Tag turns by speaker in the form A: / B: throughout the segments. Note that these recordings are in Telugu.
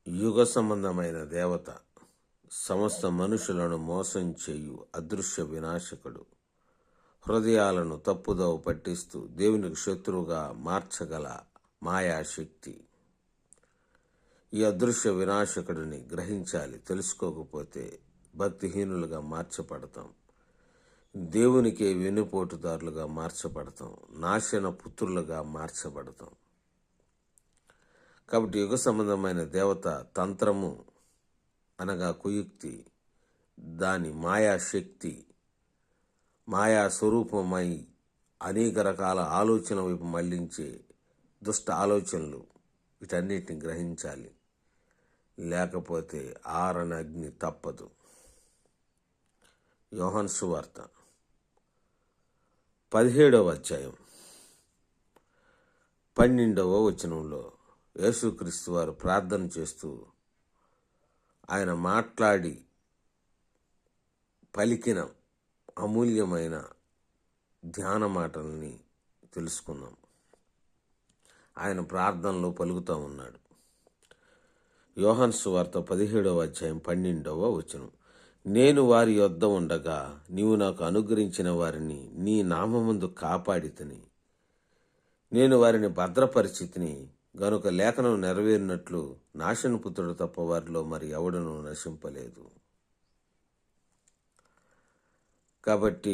A: యుగ సంబంధమైన దేవత సమస్త మనుషులను మోసం చేయు అదృశ్య వినాశకుడు, హృదయాలను తప్పుదోవ పట్టిస్తూ దేవునికి శత్రువుగా మార్చగల మాయాశక్తి. ఈ అదృశ్య వినాశకుడిని గ్రహించాలి. తెలుసుకోకపోతే భక్తిహీనులుగా మార్చబడతాం, దేవునికే వెన్నుపోటుదారులుగా మార్చబడతాం, నాశన పుత్రులుగా మార్చబడతాం. కాబట్టి యుగ సంబంధమైన దేవత తంత్రము అనగా కుయుక్తి, దాని మాయాశక్తి, మాయా స్వరూపమై అనేక రకాల ఆలోచనల వైపు మళ్లించే దుష్ట ఆలోచనలు, వీటన్నిటిని గ్రహించాలి. లేకపోతే ఆరని అగ్ని తప్పదు. యోహాను సువార్త 17వ అధ్యాయం 12వ వచనంలో యేసుక్రీస్తు వారు ప్రార్థన చేస్తూ ఆయన మాట్లాడి పలికిన అమూల్యమైన ధ్యాన మాటల్ని తెలుసుకున్నాం. ఆయన ప్రార్థనలో పలుకుతూ ఉన్నాడు. యోహాను సువార్త 17వ అధ్యాయం 12వ వచనం, నేను వారి యొద్ద ఉండగా నీవు నాకు అనుగ్రహించిన వారిని నీ నామమందు కాపాడితిని, నేను వారిని భద్రపరిచితిని గనుక లేఖనం నెరవేరినట్లు నాశనపుత్రుడు తప్ప వారిలో మరి ఎవడను నశింపలేదు. కాబట్టి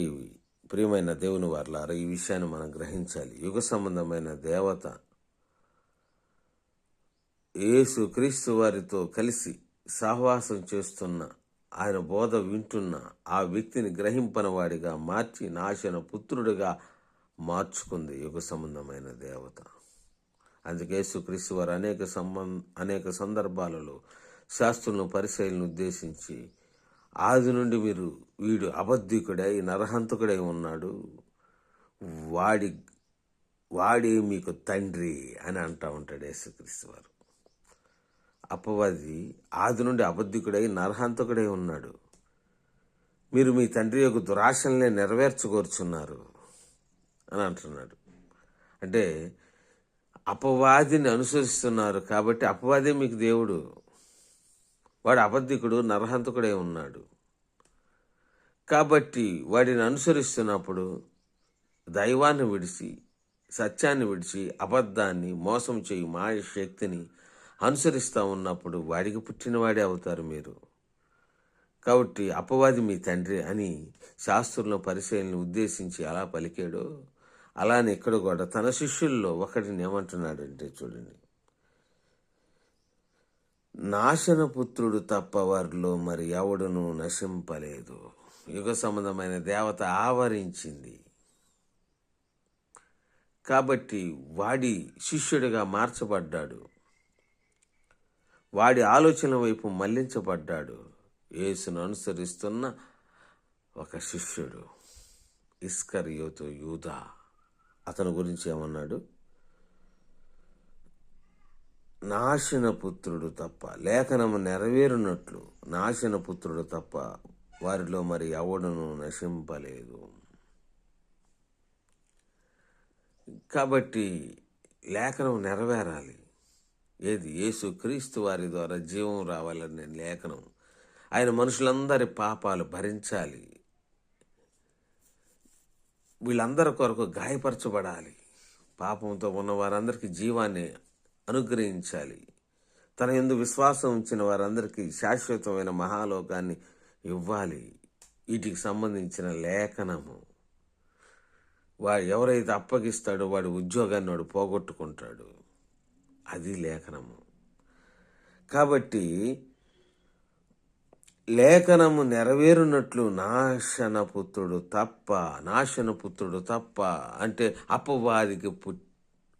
A: ప్రియమైన దేవుని వారలారా, ఈ విషయాన్ని మనం గ్రహించాలి. యుగ సంబంధమైన దేవత యేసు క్రీస్తు వారితో కలిసి సహవాసం చేస్తున్న, ఆయన బోధ వింటున్న ఆ వ్యక్తిని గ్రహింపనవాడిగా మార్చి నాశన పుత్రుడిగా మార్చుకుంది యుగ సంబంధమైన దేవత. అందుకే యేసుక్రీస్తు వారు అనేక సందర్భాలలో శాస్త్రులను పరిశీలన ఉద్దేశించి, ఆది నుండి వీడు అబద్ధికుడై నరహంతకుడై ఉన్నాడు, వాడే మీకు తండ్రి అని అంటూ ఉంటాడు యేసుక్రీస్తు వారు. అపవాది ఆది నుండి అబద్ధికుడై నరహంతకుడై ఉన్నాడు, మీరు మీ తండ్రి యొక్క దురాశల్నే నెరవేర్చుకోరుచున్నారు అని అంటున్నాడు. అంటే అపవాదిని అనుసరిస్తున్నారు కాబట్టి అపవాదే మీకు దేవుడు. వాడు అబద్ధికుడు, నరహంతకుడై ఉన్నాడు. కాబట్టి వాడిని అనుసరిస్తున్నప్పుడు దైవాన్ని విడిచి, సత్యాన్ని విడిచి, అబద్ధాన్ని, మోసం చేయు మాయ శక్తిని అనుసరిస్తూ ఉన్నప్పుడు వాడికి పుట్టినవాడే అవుతారు మీరు. కాబట్టి అపవాది మీ తండ్రి అని శాస్త్రులను పరిశీలన ఉద్దేశించి అలా పలికాడో, అలానే ఇక్కడ కూడా తన శిష్యుల్లో ఒకటిని ఏమంటున్నాడంటే చూడండి, నాశనపుత్రుడు తప్ప వారిలో మరి ఎవడును నశింపలేదు. యుగ సంబంధమైన దేవత ఆవరించింది కాబట్టి వాడి శిష్యుడిగా మార్చబడ్డాడు, వాడి ఆలోచన వైపు మళ్లించబడ్డాడు. యేసును అనుసరిస్తున్న ఒక శిష్యుడు ఇస్కరియోతు యూదా, అతని గురించి ఏమన్నాడు? నాశనపుత్రుడు తప్ప, లేఖనము నెరవేరునట్లు నాశనపుత్రుడు తప్ప వారిలో మరి ఎవడును నశింపలేదు. కాబట్టి లేఖనం నెరవేరాలి. ఏది? యేసు క్రీస్తు వారి ద్వారా జీవం రావాలనే లేఖనం. ఆయన మనుషులందరి పాపాలు భరించాలి, వీళ్ళందరి కొరకు గాయపరచబడాలి, పాపంతో ఉన్న వారందరికీ జీవాన్ని అనుగ్రహించాలి, తన యందు విశ్వాసం ఉంచిన వారందరికీ శాశ్వతమైన మహాలోకాన్ని ఇవ్వాలి. వీటికి సంబంధించిన లేఖనము. వాడు ఎవరైతే అప్పగిస్తాడో వాడి ఉద్యోగాన్ని వాడు పోగొట్టుకుంటాడు. అది లేఖనము. కాబట్టి లేఖనము నెరవేరునట్లు నాశనపుత్రుడు తప్ప అంటే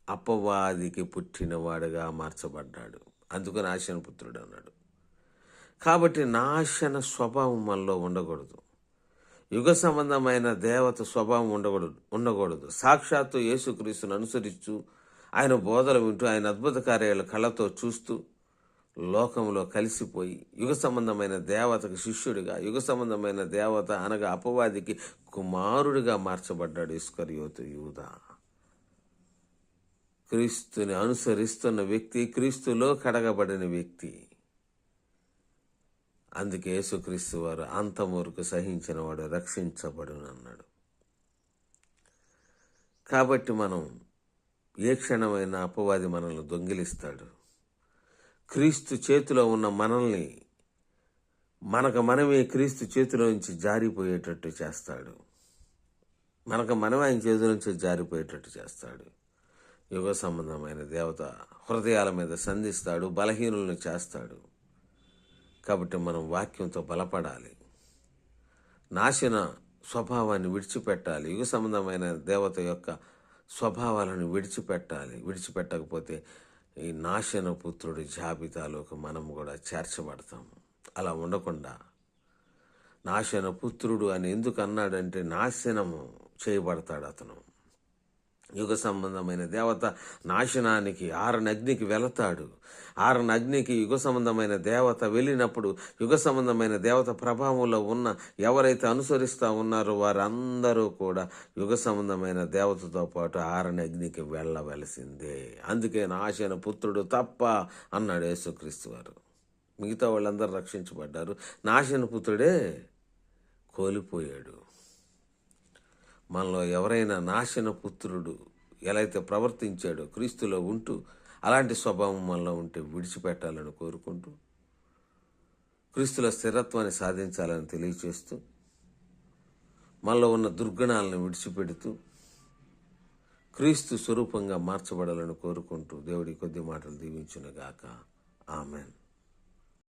A: అపవాదికి పుట్టినవాడుగా మార్చబడ్డాడు. అందుకు నాశనపుత్రుడు అన్నాడు. కాబట్టి నాశన స్వభావం మనలో ఉండకూడదు. యుగ సంబంధమైన దేవత స్వభావం ఉండకూడదు. సాక్షాత్తు యేసుక్రీస్తును అనుసరిస్తూ, ఆయన బోధలు వింటూ, ఆయన అద్భుత కార్యాలు కళ్ళతో చూస్తూ లోకంలో కలిసిపోయి యుగ సంబంధమైన దేవతకు శిష్యుడిగా, యుగ సంబంధమైన దేవత అనగా అపవాదికి కుమారుడిగా మార్చబడ్డాడు ఇస్కరియోతు యూదా. క్రీస్తుని అనుసరిస్తున్న వ్యక్తి, క్రీస్తులో కడగబడిన వ్యక్తి. అందుకే యేసుక్రీస్తు వారు అంతం వరకు సహించిన వాడు రక్షించబడును అన్నాడు. కాబట్టి మనం ఏ క్షణమైనా అపవాది మనల్ని దొంగిలిస్తాడు. క్రీస్తు చేతిలో ఉన్న మనల్ని మనమే క్రీస్తు చేతిలో నుంచి జారిపోయేటట్టు చేస్తాడు. మనమే ఆయన చేతిలో నుంచి జారిపోయేటట్టు చేస్తాడు. యుగ సంబంధమైన దేవత హృదయాల మీద సంధిస్తాడు, బలహీనులను చేస్తాడు. కాబట్టి మనం వాక్యంతో బలపడాలి, నాశన స్వభావాన్ని విడిచిపెట్టాలి, యుగ సంబంధమైన దేవత యొక్క స్వభావాలను విడిచిపెట్టాలి. విడిచిపెట్టకపోతే ఈ నాశన పుత్రుడి జాబితాలోకి మనం కూడా చేర్చబడతాము. అలా ఉండకుండా నాశన పుత్రుడు అని ఎందుకు అన్నాడంటే నాశనము చేయబడతాడు అతను. యుగ సంబంధమైన దేవత నాశనానికి ఆరనగ్నికి వెళతాడు. ఆరనగ్నికి యుగ సంబంధమైన దేవత వెళ్ళినప్పుడు యుగ సంబంధమైన దేవత ప్రభావంలో ఉన్న ఎవరైతే అనుసరిస్తూ ఉన్నారో వారందరూ కూడా యుగ సంబంధమైన దేవతతో పాటు ఆరనగ్నికి వెళ్ళవలసిందే. అందుకే నాశన పుత్రుడు తప్ప అన్నాడు యేసుక్రీస్తు వారు. మిగతా వాళ్ళందరూ రక్షించబడ్డారు, నాశన పుత్రుడే కోల్పోయాడు. మనలో ఎవరైనా నాశన పుత్రుడు ఎలా అయితే ప్రవర్తించాడో క్రీస్తులో ఉంటూ అలాంటి స్వభావం మనలో ఉంటే విడిచిపెట్టాలని కోరుకుంటూ క్రీస్తుల స్థిరత్వాన్ని సాధించాలని తెలియచేస్తూ మనలో ఉన్న దుర్గుణాలను విడిచిపెడుతూ క్రీస్తు స్వరూపంగా మార్చబడాలని కోరుకుంటూ దేవుడి కొద్ది మాటలు దీవించునుగాక. ఆమెన్.